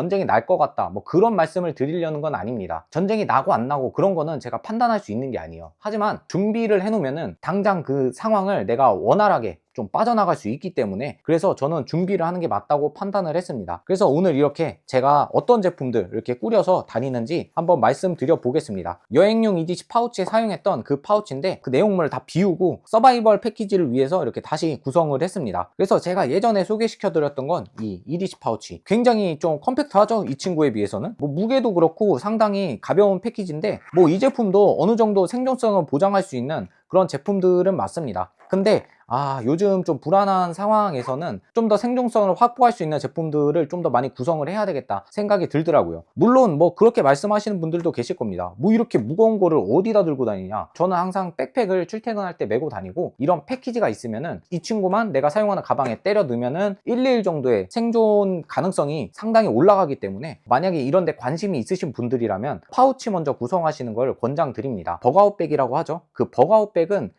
전쟁이 날 것 같다 뭐 그런 말씀을 드리려는 건 아닙니다. 전쟁이 나고 안 나고 그런 거는 제가 판단할 수 있는 게 아니에요. 하지만 준비를 해놓으면은 당장 그 상황을 내가 원활하게 좀 빠져나갈 수 있기 때문에, 그래서 저는 준비를 하는 게 맞다고 판단을 했습니다. 그래서 오늘 이렇게 제가 어떤 제품들 이렇게 꾸려서 다니는지 한번 말씀드려 보겠습니다. 여행용 EDC 파우치에 사용했던 그 파우치인데 그 내용물을 다 비우고 서바이벌 패키지를 위해서 이렇게 다시 구성을 했습니다. 그래서 제가 예전에 소개시켜 드렸던 건 이 EDC 파우치, 굉장히 좀 컴팩트하죠, 이 친구에 비해서는. 뭐 무게도 그렇고 상당히 가벼운 패키지인데 뭐 이 제품도 어느 정도 생존성을 보장할 수 있는 그런 제품들은 맞습니다. 근데 요즘 좀 불안한 상황에서는 좀 더 생존성을 확보할 수 있는 제품들을 좀 더 많이 구성을 해야 되겠다 생각이 들더라고요. 물론 뭐 그렇게 말씀하시는 분들도 계실 겁니다. 뭐 이렇게 무거운 거를 어디다 들고 다니냐. 저는 항상 백팩을 출퇴근할 때 메고 다니고, 이런 패키지가 있으면은 이 친구만 내가 사용하는 가방에 때려 넣으면은 1, 2일 정도의 생존 가능성이 상당히 올라가기 때문에, 만약에 이런 데 관심이 있으신 분들이라면 파우치 먼저 구성하시는 걸 권장드립니다. 버가웃백이라고 하죠. 그 버가웃백은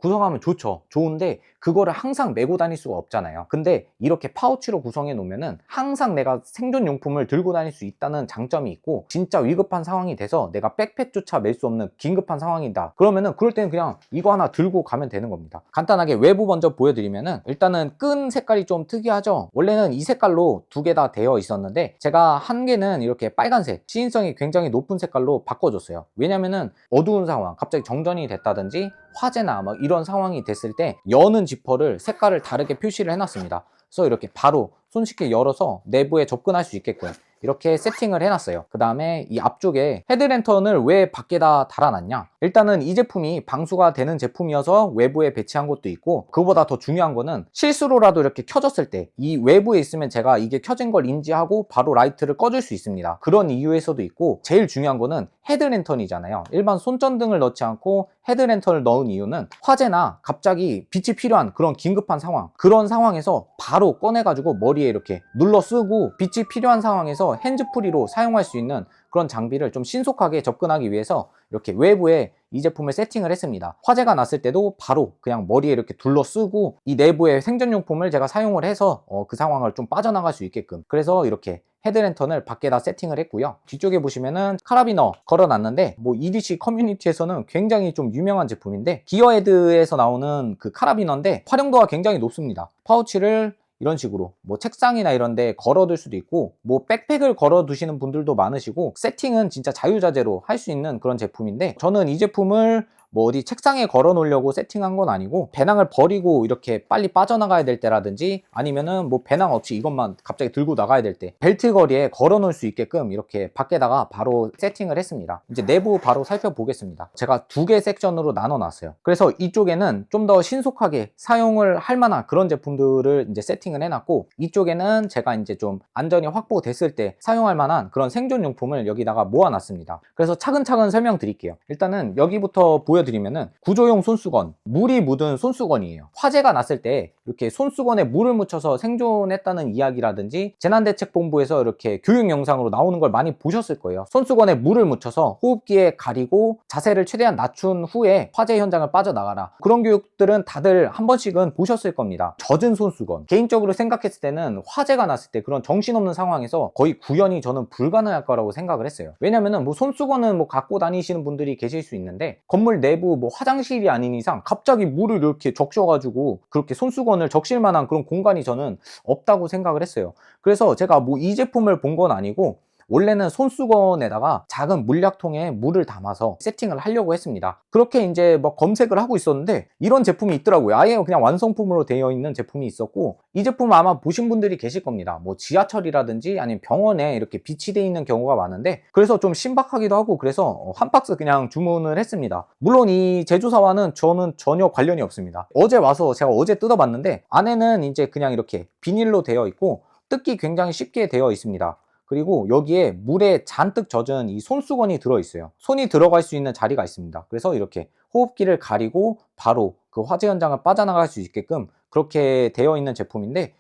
구성하면 좋죠. 좋은데 그거를 항상 메고 다닐 수가 없잖아요. 근데 이렇게 파우치로 구성해 놓으면은 항상 내가 생존용품을 들고 다닐 수 있다는 장점이 있고, 진짜 위급한 상황이 돼서 내가 백팩조차 멜 수 없는 긴급한 상황이다 그러면은, 그럴 때는 그냥 이거 하나 들고 가면 되는 겁니다. 간단하게 외부 먼저 보여드리면은, 일단은 끈 색깔이 좀 특이하죠. 원래는 이 색깔로 두 개 다 되어 있었는데 제가 한 개는 이렇게 빨간색, 시인성이 굉장히 높은 색깔로 바꿔줬어요. 왜냐면은 어두운 상황, 갑자기 정전이 됐다든지 화재나 뭐 이런 상황이 됐을 때 여는 지퍼를 색깔을 다르게 표시를 해놨습니다. 그래서 이렇게 바로 손쉽게 열어서 내부에 접근할 수 있게끔 이렇게 세팅을 해놨어요. 그 다음에 이 앞쪽에 헤드랜턴을 왜 밖에다 달아놨냐, 일단은 이 제품이 방수가 되는 제품이어서 외부에 배치한 것도 있고, 그거보다 더 중요한 거는 실수로라도 이렇게 켜졌을 때 이 외부에 있으면 제가 이게 켜진 걸 인지하고 바로 라이트를 꺼줄 수 있습니다. 그런 이유에서도 있고, 제일 중요한 거는 헤드랜턴이잖아요. 일반 손전등을 넣지 않고 헤드랜턴을 넣은 이유는 화재나 갑자기 빛이 필요한 그런 긴급한 상황, 그런 상황에서 바로 꺼내가지고 머리에 이렇게 눌러 쓰고, 빛이 필요한 상황에서 핸즈프리로 사용할 수 있는 그런 장비를 좀 신속하게 접근하기 위해서 이렇게 외부에 이 제품을 세팅을 했습니다. 화재가 났을 때도 바로 그냥 머리에 이렇게 둘러 쓰고, 이 내부의 생존용품을 제가 사용을 해서 그 상황을 좀 빠져나갈 수 있게끔, 그래서 이렇게 헤드랜턴을 밖에다 세팅을 했고요. 뒤쪽에 보시면은 카라비너 걸어놨는데, 뭐 EDC 커뮤니티에서는 굉장히 좀 유명한 제품인데, 기어헤드에서 나오는 그 카라비너인데 활용도가 굉장히 높습니다. 파우치를 이런 식으로 뭐 책상이나 이런 데 걸어둘 수도 있고, 뭐 백팩을 걸어 두시는 분들도 많으시고, 세팅은 진짜 자유자재로 할 수 있는 그런 제품인데, 저는 이 제품을 뭐 어디 책상에 걸어 놓으려고 세팅한 건 아니고, 배낭을 버리고 이렇게 빨리 빠져나가야 될 때라든지, 아니면은 뭐 배낭 없이 이것만 갑자기 들고 나가야 될 때 벨트 거리에 걸어 놓을 수 있게끔 이렇게 밖에다가 바로 세팅을 했습니다. 이제 내부 바로 살펴보겠습니다. 제가 두 개 섹션으로 나눠 놨어요. 그래서 이쪽에는 좀 더 신속하게 사용을 할 만한 그런 제품들을 이제 세팅을 해놨고, 이쪽에는 제가 이제 좀 안전이 확보됐을 때 사용할 만한 그런 생존용품을 여기다가 모아놨습니다. 그래서 차근차근 설명드릴게요. 일단은 여기부터 보여드리면은, 구조용 손수건, 물이 묻은 손수건이에요. 화재가 났을 때 이렇게 손수건에 물을 묻혀서 생존했다는 이야기라든지, 재난대책본부에서 이렇게 교육 영상으로 나오는 걸 많이 보셨을 거예요. 손수건에 물을 묻혀서 호흡기에 가리고 자세를 최대한 낮춘 후에 화재 현장을 빠져나가라, 그런 교육들은 다들 한 번씩은 보셨을 겁니다. 젖은 손수건, 개인적으로 생각했을 때는 화재가 났을 때 그런 정신없는 상황에서 거의 구현이 저는 불가능할 거라고 생각을 했어요. 왜냐면은 뭐 손수건은 뭐 갖고 다니시는 분들이 계실 수 있는데, 건물 내부 뭐 화장실이 아닌 이상 갑자기 물을 이렇게 적셔가지고 그렇게 손수건을 적실 만한 그런 공간이 저는 없다고 생각을 했어요. 그래서 제가 뭐 이 제품을 본 건 아니고, 원래는 손수건에다가 작은 물약통에 물을 담아서 세팅을 하려고 했습니다. 그렇게 이제 뭐 검색을 하고 있었는데 이런 제품이 있더라고요. 아예 그냥 완성품으로 되어 있는 제품이 있었고, 이 제품 아마 보신 분들이 계실 겁니다. 뭐 지하철이라든지 아니면 병원에 이렇게 비치되어 있는 경우가 많은데, 그래서 좀 신박하기도 하고, 그래서 한 박스 그냥 주문을 했습니다. 물론 이 제조사와는 저는 전혀 관련이 없습니다. 어제 와서 제가 어제 뜯어봤는데, 안에는 이제 그냥 이렇게 비닐로 되어 있고 뜯기 굉장히 쉽게 되어 있습니다. 그리고 여기에 물에 잔뜩 젖은 이 손수건이 들어있어요. 손이 들어갈 수 있는 자리가 있습니다. 그래서 이렇게 호흡기를 가리고 바로 그 화재 현장을 빠져나갈 수 있게끔 그렇게 되어 있는 제품인데,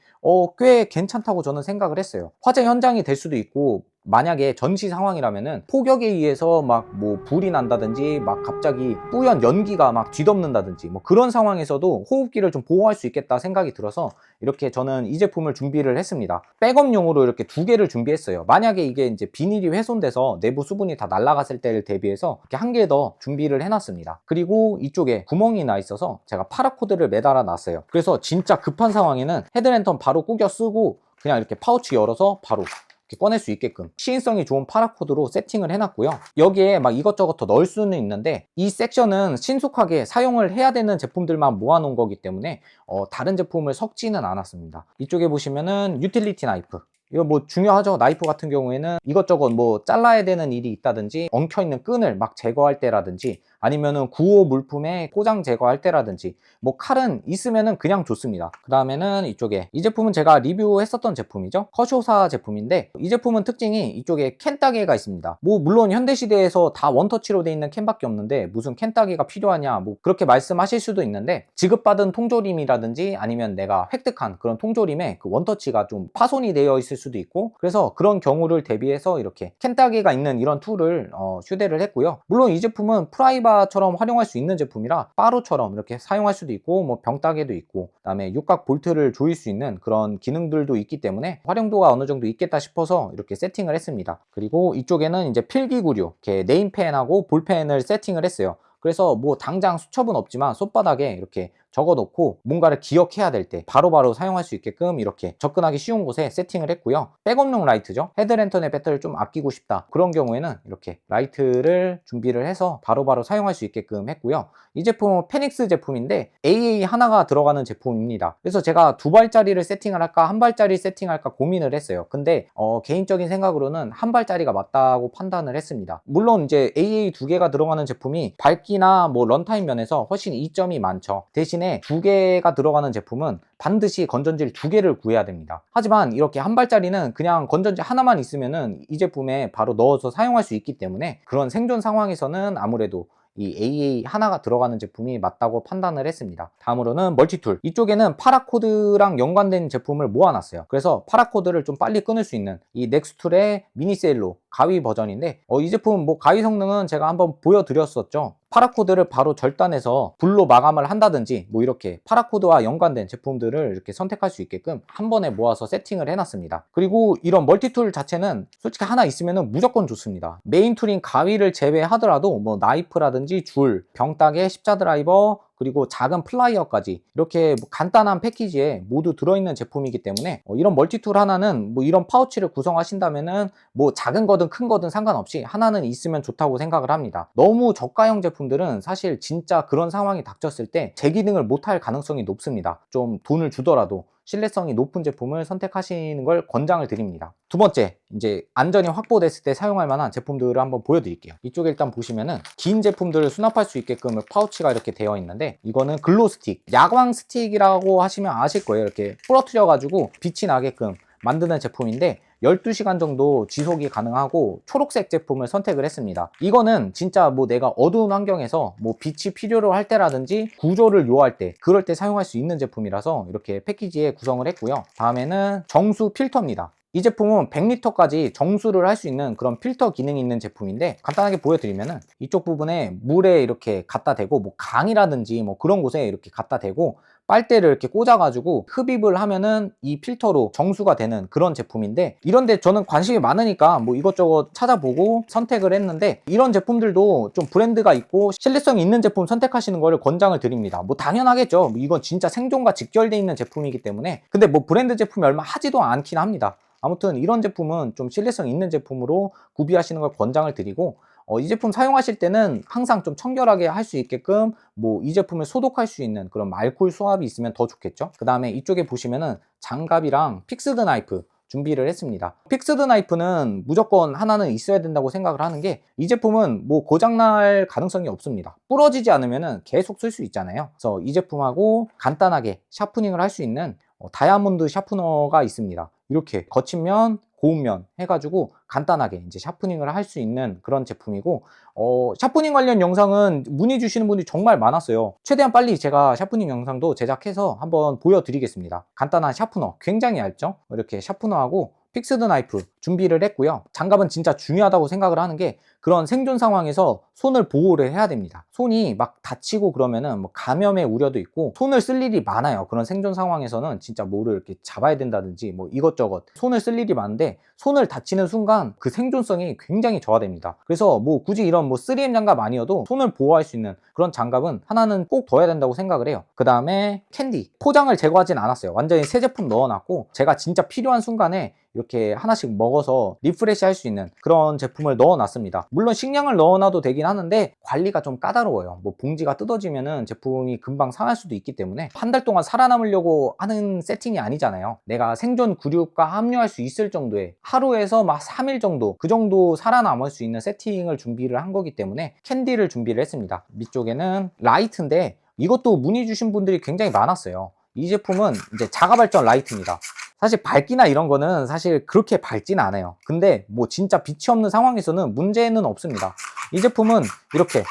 꽤 괜찮다고 저는 생각을 했어요. 화재 현장이 될 수도 있고, 만약에 전시 상황이라면은 폭격에 의해서 막 뭐 불이 난다든지 막 갑자기 뿌연 연기가 막 뒤덮는다든지 뭐 그런 상황에서도 호흡기를 좀 보호할 수 있겠다 생각이 들어서 이렇게 저는 이 제품을 준비를 했습니다. 백업용으로 이렇게 두 개를 준비했어요. 만약에 이게 이제 비닐이 훼손돼서 내부 수분이 다 날아갔을 때를 대비해서 이렇게 한 개 더 준비를 해놨습니다. 그리고 이쪽에 구멍이 나 있어서 제가 파라코드를 매달아 놨어요. 그래서 진짜 급한 상황에는 헤드랜턴 바로 꾸겨 쓰고 그냥 이렇게 파우치 열어서 바로 이렇게 꺼낼 수 있게끔 시인성이 좋은 파라코드로 세팅을 해놨고요. 여기에 막 이것저것 더 넣을 수는 있는데 이 섹션은 신속하게 사용을 해야 되는 제품들만 모아놓은 거기 때문에 다른 제품을 섞지는 않았습니다. 이쪽에 보시면은 유틸리티 나이프, 이거 뭐 중요하죠. 나이프 같은 경우에는 이것저것 뭐 잘라야 되는 일이 있다든지 엉켜있는 끈을 막 제거할 때라든지 아니면은 구호 물품에 포장 제거할 때라든지 뭐 칼은 있으면은 그냥 좋습니다. 그 다음에는 이쪽에 이 제품은 제가 리뷰했었던 제품이죠. 커쇼사 제품인데 이 제품은 특징이 이쪽에 캔 따개가 있습니다. 뭐 물론 현대시대에서 다 원터치로 돼 있는 캔밖에 없는데 무슨 캔 따개가 필요하냐 뭐 그렇게 말씀하실 수도 있는데 지급받은 통조림이라든지 아니면 내가 획득한 그런 통조림에 그 원터치가 좀 파손이 되어 있을 수도 있고 그래서 그런 경우를 대비해서 이렇게 캔 따개가 있는 이런 툴을 휴대를 했고요. 물론 이 제품은 프라이바처럼 활용할 수 있는 제품이라 바로처럼 이렇게 사용할 수도 있고 뭐 병따개도 있고 그다음에 육각 볼트를 조일 수 있는 그런 기능들도 있기 때문에 활용도가 어느 정도 있겠다 싶어서 이렇게 세팅을 했습니다. 그리고 이쪽에는 이제 필기구류 이렇게 네임펜하고 볼펜을 세팅을 했어요. 그래서 뭐 당장 수첩은 없지만 손바닥에 이렇게 적어 놓고 뭔가를 기억해야 될 때 바로바로 사용할 수 있게끔 이렇게 접근하기 쉬운 곳에 세팅을 했고요. 백업용 라이트죠. 헤드랜턴의 배터리를 좀 아끼고 싶다 그런 경우에는 이렇게 라이트를 준비를 해서 바로바로 사용할 수 있게끔 했고요. 이 제품은 페닉스 제품인데 AA 하나가 들어가는 제품입니다. 그래서 제가 두 발짜리를 세팅을 할까 한 발짜리 세팅할까 고민을 했어요. 근데 개인적인 생각으로는 한 발짜리가 맞다고 판단을 했습니다. 물론 이제 AA 두 개가 들어가는 제품이 밝기나 뭐 런타임 면에서 훨씬 이점이 많죠. 대신에 두 개가 들어가는 제품은 반드시 건전지를 두 개를 구해야 됩니다. 하지만 이렇게 한 발짜리는 그냥 건전지 하나만 있으면은 이 제품에 바로 넣어서 사용할 수 있기 때문에 그런 생존 상황에서는 아무래도 이 AA 하나가 들어가는 제품이 맞다고 판단을 했습니다. 다음으로는 멀티툴, 이쪽에는 파라코드랑 연관된 제품을 모아놨어요. 그래서 파라코드를 좀 빨리 끊을 수 있는 이 넥스툴의 미니셀로 가위 버전인데 이 제품 뭐 가위 성능은 제가 한번 보여드렸었죠. 파라코드를 바로 절단해서 불로 마감을 한다든지 뭐 이렇게 파라코드와 연관된 제품들을 이렇게 선택할 수 있게끔 한 번에 모아서 세팅을 해놨습니다. 그리고 이런 멀티툴 자체는 솔직히 하나 있으면 무조건 좋습니다. 메인 툴인 가위를 제외하더라도 뭐 나이프라든지 줄, 병따개, 십자 드라이버 그리고 작은 플라이어까지 이렇게 뭐 간단한 패키지에 모두 들어있는 제품이기 때문에 이런 멀티툴 하나는 뭐 이런 파우치를 구성하신다면은 뭐 작은 거든 큰 거든 상관없이 하나는 있으면 좋다고 생각을 합니다. 너무 저가형 제품들은 사실 진짜 그런 상황이 닥쳤을 때 재기능을 못할 가능성이 높습니다. 좀 돈을 주더라도 신뢰성이 높은 제품을 선택하시는 걸 권장을 드립니다. 두 번째, 이제 안전이 확보됐을 때 사용할 만한 제품들을 한번 보여드릴게요. 이쪽에 일단 보시면은 긴 제품들을 수납할 수 있게끔 파우치가 이렇게 되어 있는데 이거는 글로 스틱, 야광 스틱이라고 하시면 아실 거예요. 이렇게 부러뜨려 가지고 빛이 나게끔 만드는 제품인데 12시간 정도 지속이 가능하고 초록색 제품을 선택을 했습니다. 이거는 진짜 뭐 내가 어두운 환경에서 뭐 빛이 필요로 할 때라든지 구조를 요할 때 그럴 때 사용할 수 있는 제품이라서 이렇게 패키지에 구성을 했고요. 다음에는 정수 필터입니다. 이 제품은 100리터까지 정수를 할 수 있는 그런 필터 기능이 있는 제품인데 간단하게 보여드리면은 이쪽 부분에 물에 이렇게 갖다 대고 뭐 강이라든지 뭐 그런 곳에 이렇게 갖다 대고 빨대를 이렇게 꽂아가지고 흡입을 하면은 이 필터로 정수가 되는 그런 제품인데 이런데 저는 관심이 많으니까 뭐 이것저것 찾아보고 선택을 했는데 이런 제품들도 좀 브랜드가 있고 신뢰성이 있는 제품 선택하시는 거를 권장을 드립니다. 뭐 당연하겠죠. 이건 진짜 생존과 직결되어 있는 제품이기 때문에 근데 뭐 브랜드 제품이 얼마 하지도 않긴 합니다. 아무튼 이런 제품은 좀 신뢰성 있는 제품으로 구비하시는 걸 권장을 드리고 이 제품 사용하실 때는 항상 좀 청결하게 할 수 있게끔 뭐 이 제품을 소독할 수 있는 그런 알코올 수압이 있으면 더 좋겠죠. 그 다음에 이쪽에 보시면은 장갑이랑 픽스드 나이프 준비를 했습니다. 픽스드 나이프는 무조건 하나는 있어야 된다고 생각을 하는 게 이 제품은 뭐 고장날 가능성이 없습니다. 부러지지 않으면은 계속 쓸 수 있잖아요. 그래서 이 제품하고 간단하게 샤프닝을 할 수 있는 다이아몬드 샤프너가 있습니다. 이렇게 거친 면, 고운 면 해가지고 간단하게 이제 샤프닝을 할 수 있는 그런 제품이고 샤프닝 관련 영상은 문의 주시는 분이 정말 많았어요. 최대한 빨리 제가 샤프닝 영상도 제작해서 한번 보여드리겠습니다. 간단한 샤프너 굉장히 얇죠? 이렇게 샤프너하고 픽스드 나이프 준비를 했고요. 장갑은 진짜 중요하다고 생각을 하는 게 그런 생존 상황에서 손을 보호를 해야 됩니다. 손이 막 다치고 그러면은 뭐 감염의 우려도 있고 손을 쓸 일이 많아요. 그런 생존 상황에서는 진짜 뭐를 이렇게 잡아야 된다든지 뭐 이것저것 손을 쓸 일이 많은데 손을 다치는 순간 그 생존성이 굉장히 저하됩니다. 그래서 뭐 굳이 이런 뭐 3M 장갑 아니어도 손을 보호할 수 있는 그런 장갑은 하나는 꼭 둬야 된다고 생각을 해요. 그 다음에 캔디, 포장을 제거하진 않았어요. 완전히 새 제품 넣어놨고 제가 진짜 필요한 순간에 이렇게 하나씩 먹어서 리프레시 할 수 있는 그런 제품을 넣어놨습니다. 물론 식량을 넣어놔도 되긴 하는데 관리가 좀 까다로워요. 뭐 봉지가 뜯어지면은 제품이 금방 상할 수도 있기 때문에 한 달 동안 살아남으려고 하는 세팅이 아니잖아요. 내가 생존 구류가 합류할 수 있을 정도의 하루에서 막 3일 정도 그 정도 살아남을 수 있는 세팅을 준비를 한 거기 때문에 캔디를 준비를 했습니다. 밑쪽에는 라이트인데 이것도 문의 주신 분들이 굉장히 많았어요. 이 제품은 이제 자가발전 라이트입니다. 사실 밝기나 이런 거는 사실 그렇게 밝지는 않아요. 근데 뭐 진짜 빛이 없는 상황에서는 문제는 없습니다. 이 제품은 이렇게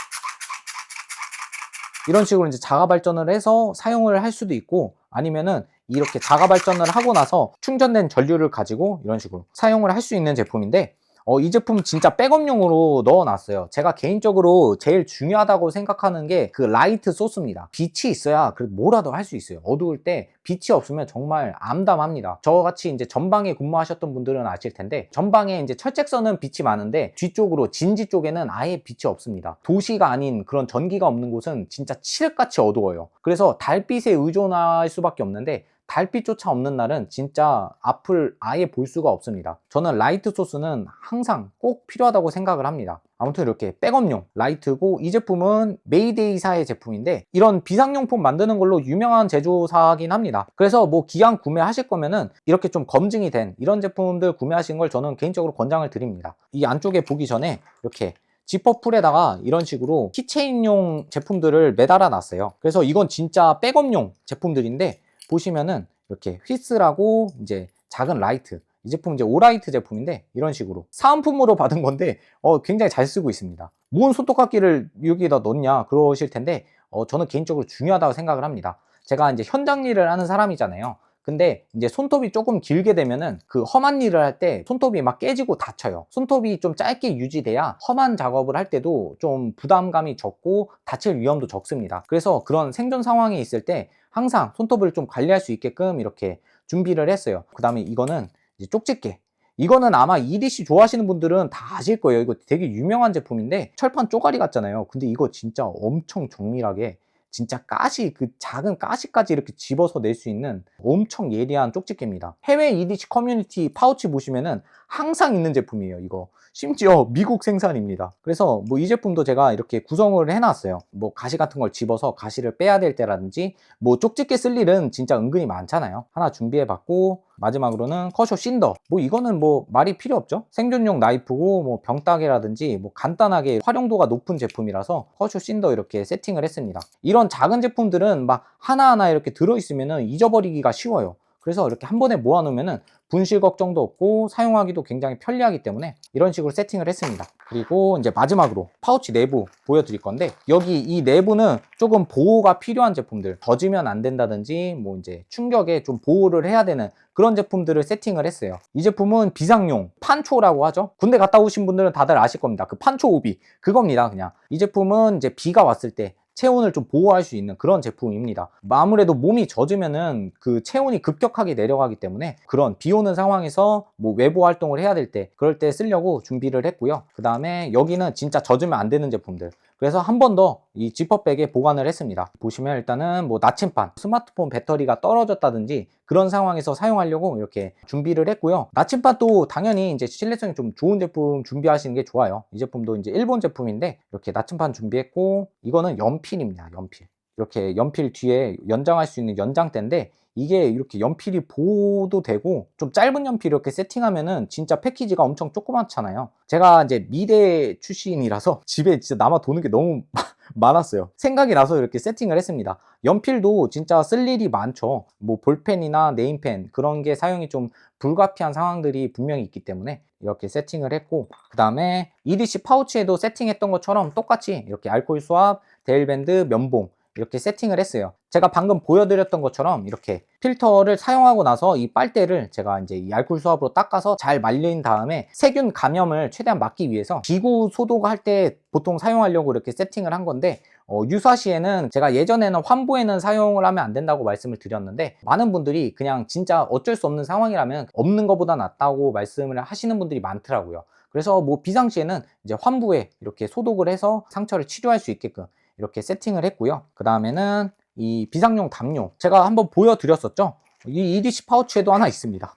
이런 식으로 이제 자가 발전을 해서 사용을 할 수도 있고 아니면은 이렇게 자가 발전을 하고 나서 충전된 전류를 가지고 이런 식으로 사용을 할 수 있는 제품인데 이 제품 진짜 백업용으로 넣어놨어요. 제가 개인적으로 제일 중요하다고 생각하는 게 그 라이트 소스입니다. 빛이 있어야 그래도 뭐라도 할 수 있어요. 어두울 때 빛이 없으면 정말 암담합니다. 저같이 이제 전방에 근무하셨던 분들은 아실 텐데 전방에 이제 철책선은 빛이 많은데 뒤쪽으로 진지 쪽에는 아예 빛이 없습니다. 도시가 아닌 그런 전기가 없는 곳은 진짜 칠흑같이 어두워요. 그래서 달빛에 의존할 수밖에 없는데 달빛조차 없는 날은 진짜 앞을 아예 볼 수가 없습니다. 저는 라이트 소스는 항상 꼭 필요하다고 생각을 합니다. 아무튼 이렇게 백업용 라이트고 이 제품은 메이데이사의 제품인데 이런 비상용품 만드는 걸로 유명한 제조사긴 합니다. 그래서 뭐 기왕 구매하실 거면은 이렇게 좀 검증이 된 이런 제품들 구매하시는 걸 저는 개인적으로 권장을 드립니다. 이 안쪽에 보기 전에 이렇게 지퍼풀에다가 이런 식으로 키체인용 제품들을 매달아 놨어요. 그래서 이건 진짜 백업용 제품들인데 보시면은 이렇게 휘스라고 이제 작은 라이트 이 제품 이제 오라이트 제품인데 이런 식으로 사은품으로 받은 건데 굉장히 잘 쓰고 있습니다. 뭔 손톱깎이를 여기에다 넣냐 그러실 텐데 저는 개인적으로 중요하다고 생각을 합니다. 제가 이제 현장 일을 하는 사람이잖아요. 근데 이제 손톱이 조금 길게 되면은 그 험한 일을 할 때 손톱이 막 깨지고 다쳐요. 손톱이 좀 짧게 유지돼야 험한 작업을 할 때도 좀 부담감이 적고 다칠 위험도 적습니다. 그래서 그런 생존 상황에 있을 때 항상 손톱을 좀 관리할 수 있게끔 이렇게 준비를 했어요. 그 다음에 이거는 이제 쪽집게. 이거는 아마 EDC 좋아하시는 분들은 다 아실 거예요. 이거 되게 유명한 제품인데 철판 쪼가리 같잖아요. 근데 이거 진짜 엄청 정밀하게 진짜 가시, 그 작은 가시까지 이렇게 집어서 낼 수 있는 엄청 예리한 쪽집게입니다. 해외 EDC 커뮤니티 파우치 보시면은 항상 있는 제품이에요, 이거. 심지어 미국 생산입니다. 그래서 뭐 이 제품도 제가 이렇게 구성을 해놨어요. 뭐 가시 같은 걸 집어서 가시를 빼야 될 때라든지 뭐 쪽집게 쓸 일은 진짜 은근히 많잖아요. 하나 준비해봤고 마지막으로는 커쇼 신더. 뭐 이거는 뭐 말이 필요 없죠. 생존용 나이프고 뭐 병따개라든지 뭐 간단하게 활용도가 높은 제품이라서 커쇼 신더 이렇게 세팅을 했습니다. 이런 작은 제품들은 막 하나하나 이렇게 들어있으면 잊어버리기가 쉬워요. 그래서 이렇게 한 번에 모아놓으면 분실 걱정도 없고 사용하기도 굉장히 편리하기 때문에 이런 식으로 세팅을 했습니다. 그리고 이제 마지막으로 파우치 내부 보여드릴 건데 여기 이 내부는 조금 보호가 필요한 제품들 젖으면 안 된다든지 뭐 이제 충격에 좀 보호를 해야 되는 그런 제품들을 세팅을 했어요. 이 제품은 비상용 판초라고 하죠. 군대 갔다 오신 분들은 다들 아실 겁니다. 그 판초 오비 그겁니다. 그냥 이 제품은 이제 비가 왔을 때 체온을 좀 보호할 수 있는 그런 제품입니다. 아무래도 몸이 젖으면은 그 체온이 급격하게 내려가기 때문에 그런 비 오는 상황에서 뭐 외부 활동을 해야 될 때 그럴 때 쓰려고 준비를 했고요. 그 다음에 여기는 진짜 젖으면 안 되는 제품들 그래서 한 번 더 이 지퍼백에 보관을 했습니다. 보시면 일단은 뭐 나침반, 스마트폰 배터리가 떨어졌다든지 그런 상황에서 사용하려고 이렇게 준비를 했고요. 나침반도 당연히 이제 신뢰성이 좀 좋은 제품 준비하시는 게 좋아요. 이 제품도 이제 일본 제품인데 이렇게 나침반 준비했고 이거는 연필입니다. 연필. 이렇게 연필 뒤에 연장할 수 있는 연장대인데 이게 이렇게 연필이 보호도 되고 좀 짧은 연필 이렇게 세팅하면은 진짜 패키지가 엄청 조그맣잖아요. 제가 이제 미대 출신이라서 집에 진짜 남아 도는 게 너무 많았어요. 생각이 나서 이렇게 세팅을 했습니다. 연필도 진짜 쓸 일이 많죠. 뭐 볼펜이나 네임펜 그런 게 사용이 좀 불가피한 상황들이 분명히 있기 때문에 이렇게 세팅을 했고 그 다음에 EDC 파우치에도 세팅했던 것처럼 똑같이 이렇게 알코올 수압, 데일밴드, 면봉 이렇게 세팅을 했어요. 제가 방금 보여드렸던 것처럼 이렇게 필터를 사용하고 나서 이 빨대를 제가 이제 이 알코올 수압으로 닦아서 잘 말린 다음에 세균 감염을 최대한 막기 위해서 기구 소독할 때 보통 사용하려고 이렇게 세팅을 한 건데, 유사시에는 제가 예전에는 환부에는 사용을 하면 안 된다고 말씀을 드렸는데, 많은 분들이 그냥 진짜 어쩔 수 없는 상황이라면 없는 것보다 낫다고 말씀을 하시는 분들이 많더라고요. 그래서 뭐 비상시에는 이제 환부에 이렇게 소독을 해서 상처를 치료할 수 있게끔 이렇게 세팅을 했고요. 그 다음에는 이 비상용 담요, 제가 한번 보여드렸었죠. 이 EDC 파우치에도 하나 있습니다.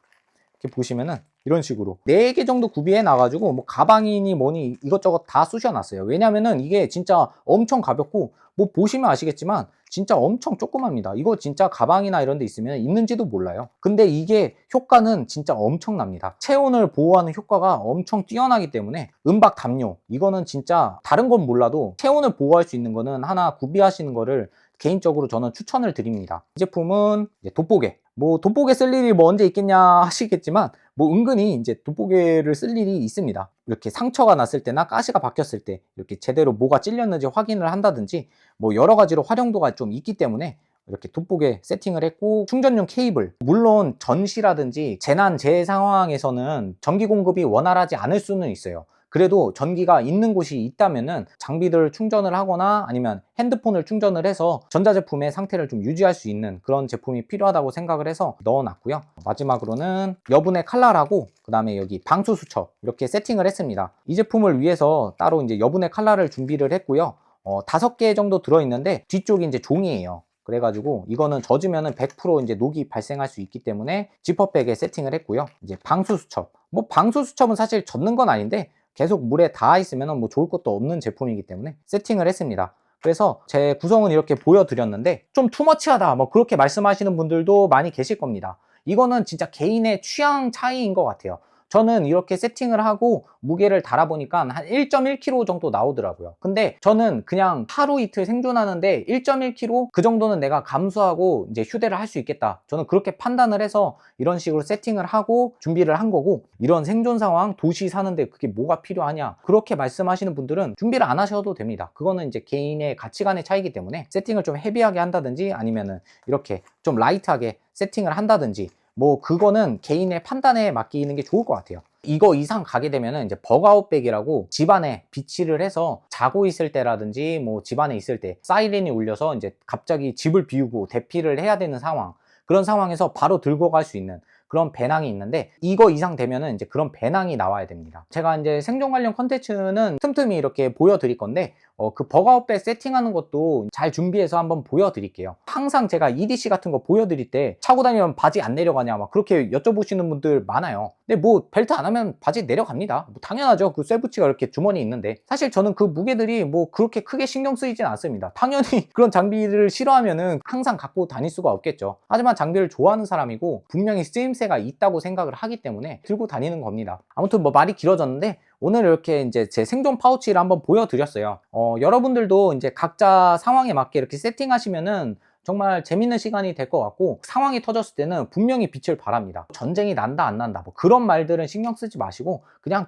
이렇게 보시면은 이런 식으로 4개 정도 구비해 놔가지고 뭐 가방이니 뭐니 이것저것 다 쑤셔 놨어요. 왜냐면은 이게 진짜 엄청 가볍고, 뭐 보시면 아시겠지만 진짜 엄청 조그맣니다. 이거 진짜 가방이나 이런 데 있으면 있는지도 몰라요. 근데 이게 효과는 진짜 엄청납니다. 체온을 보호하는 효과가 엄청 뛰어나기 때문에 은박 담요, 이거는 진짜 다른 건 몰라도 체온을 보호할 수 있는 거는 하나 구비하시는 거를 개인적으로 저는 추천을 드립니다. 이 제품은 이제 돋보개, 뭐 돋보개 쓸 일이 뭐 언제 있겠냐 하시겠지만, 뭐 은근히 이제 돋보개를 쓸 일이 있습니다. 이렇게 상처가 났을 때나 가시가 박혔을 때 이렇게 제대로 뭐가 찔렸는지 확인을 한다든지, 뭐 여러 가지로 활용도가 좀 있기 때문에 이렇게 돋보개 세팅을 했고, 충전용 케이블, 물론 전시라든지 재난 재해 상황에서는 전기 공급이 원활하지 않을 수는 있어요. 그래도 전기가 있는 곳이 있다면은 장비들을 충전을 하거나 아니면 핸드폰을 충전을 해서 전자제품의 상태를 좀 유지할 수 있는 그런 제품이 필요하다고 생각을 해서 넣어놨고요. 마지막으로는 여분의 칼날하고 그 다음에 여기 방수 수첩 이렇게 세팅을 했습니다. 이 제품을 위해서 따로 이제 여분의 칼날을 준비를 했고요. 5개 정도 들어있는데 뒤쪽이 이제 종이에요. 그래가지고 이거는 젖으면은 100% 이제 녹이 발생할 수 있기 때문에 지퍼백에 세팅을 했고요. 이제 방수 수첩, 뭐 방수 수첩은 사실 젖는 건 아닌데 계속 물에 닿아 있으면 뭐 좋을 것도 없는 제품이기 때문에 세팅을 했습니다. 그래서 제 구성은 이렇게 보여드렸는데, 좀 투머치하다 뭐 그렇게 말씀하시는 분들도 많이 계실 겁니다. 이거는 진짜 개인의 취향 차이인 것 같아요. 저는 이렇게 세팅을 하고 무게를 달아보니까 한 1.1kg 정도 나오더라고요. 근데 저는 그냥 하루 이틀 생존하는데 1.1kg 그 정도는 내가 감수하고 이제 휴대를 할 수 있겠다, 저는 그렇게 판단을 해서 이런 식으로 세팅을 하고 준비를 한 거고, 이런 생존 상황 도시 사는데 그게 뭐가 필요하냐 그렇게 말씀하시는 분들은 준비를 안 하셔도 됩니다. 그거는 이제 개인의 가치관의 차이기 때문에 세팅을 좀 헤비하게 한다든지 아니면은 이렇게 좀 라이트하게 세팅을 한다든지, 뭐 그거는 개인의 판단에 맡기는 게 좋을 것 같아요. 이거 이상 가게 되면은 이제 버그아웃백이라고 집안에 비치를 해서 자고 있을 때라든지 뭐 집안에 있을 때 사이렌이 울려서 이제 갑자기 집을 비우고 대피를 해야 되는 상황, 그런 상황에서 바로 들고 갈 수 있는 그런 배낭이 있는데, 이거 이상 되면은 이제 그런 배낭이 나와야 됩니다. 제가 이제 생존 관련 컨텐츠는 틈틈이 이렇게 보여드릴 건데, 그 버거아웃백 세팅하는 것도 잘 준비해서 한번 보여드릴게요. 항상 제가 EDC 같은 거 보여드릴 때 차고 다니면 바지 안 내려가냐 막 그렇게 여쭤보시는 분들 많아요. 근데 뭐 벨트 안 하면 바지 내려갑니다. 뭐 당연하죠. 그 쇠붙이가 이렇게 주머니에 있는데, 사실 저는 그 무게들이 뭐 그렇게 크게 신경 쓰이진 않습니다. 당연히 그런 장비를 싫어하면은 항상 갖고 다닐 수가 없겠죠. 하지만 장비를 좋아하는 사람이고 분명히 쓰임새가 있다고 생각을 하기 때문에 들고 다니는 겁니다. 아무튼 뭐 말이 길어졌는데, 오늘 이렇게 이제 제 생존 파우치를 한번 보여드렸어요. 여러분들도 이제 각자 상황에 맞게 이렇게 세팅하시면은 정말 재밌는 시간이 될 것 같고, 상황이 터졌을 때는 분명히 빛을 발합니다. 전쟁이 난다 안 난다 뭐 그런 말들은 신경 쓰지 마시고 그냥